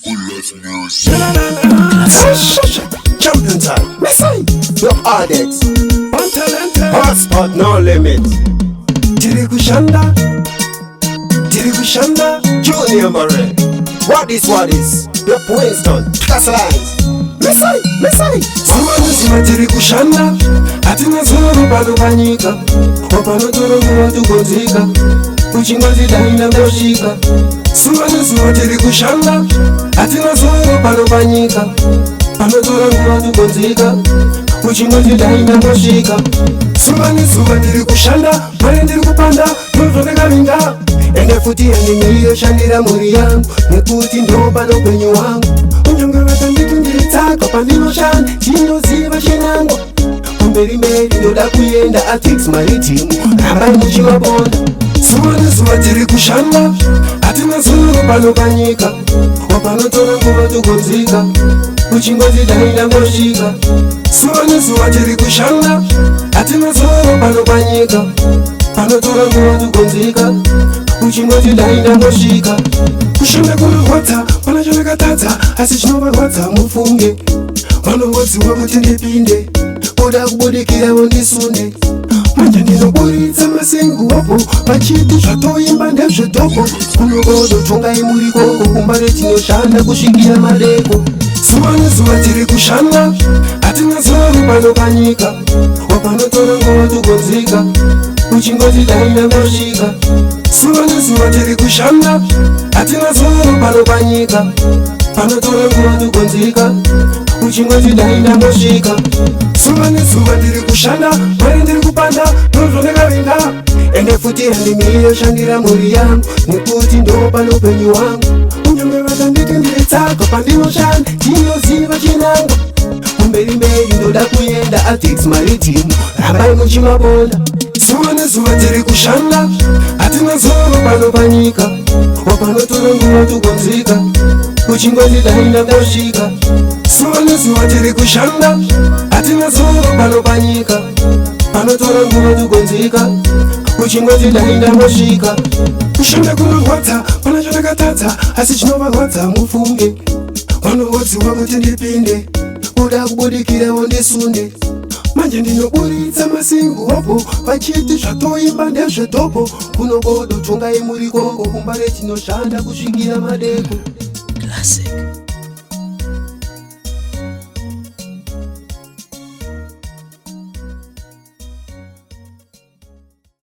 Champion time, Messi, your addicts, hotspot no limit. Tirikushanda, Junior Murray. What is, your Winston, Castlines, Messi. Sima tirikushanda, atina zuru pano panyika, wapano toro kuwatu konzika, uchingozi daina moshika. Sima tirikushanda, atina zuru pano panyika, pano toro kuwatu konzika, uchingozi daina moshika. Sima tirikushanda, mare tirikupanda, nuvoneka minga. Ende futi niliyo shandira muri yangu, nekuti ndo pano kwenye wangu. Unyonge watanditu nilitaka pandino shani, chino ziva shinango. Mberi ndoda kuyenda Atix Maritimu, ambaye mchiwa bonda. Suma tirikushanda, atina zuru pano panyika, wapano tora kuwa tukonzika, uchingozi daina moshika. Suma tirikushanda, atina zuru pano panyika, pano tora kuwa tukonzika, uchingozi daina moshika. Kushanda kuna wata, wanachoneka tata, asichinova wata mufunge. Wano wotsi wakuti ndipinde, oda kubudikira wondisunde. Manje ndinoburitsa masengu wapo, pachiti zvatoimba ndezvedhoko. Kunogodo tonga imuri koko, kumbare tinoshanda kusvikira madeko. Zuva tiri kushanda, atina zuru pano panyika, wapanotora nguva tukonzika, uchingozi daina moshika. Zuva tiri kushanda, atina zuru pano panyika, panotora nguva tukonzika, uchingozi daina moshika. Zuva tiri kushanda, mari ndiri kupanda, nozvoneka vinga. Ende futi handimire shandira muri yangu, nekuti ndo pano penyu wangu. Unyonge vatanditi ndiritsaka pandinoshanda, tinoziva chinango. Mberi ndoda kuyenda Atix Maritimu, rambai muchimabonda. Zuva tiri kushanda, atina zuru pano panyika, wapanotora nguva tukonzika, uchingozi daina moshika. Zuva tiri kushanda, atina zuru pano panyika, panotora nguva tukonzika, uchingozi daina moshika. Kushanda kunorwadza, panachoneka tadza, asi chinovahwadza mufunge. Vanowodzi wakuti ndipinde, oda kubudikira wondisunde. Manje ndinoburitsa masingu wapo, pachiti zvatoimba ndezvedhoko. Kunogodo tonga imuri koko, kumbare tinoshanda kusvikira madeko. Classic.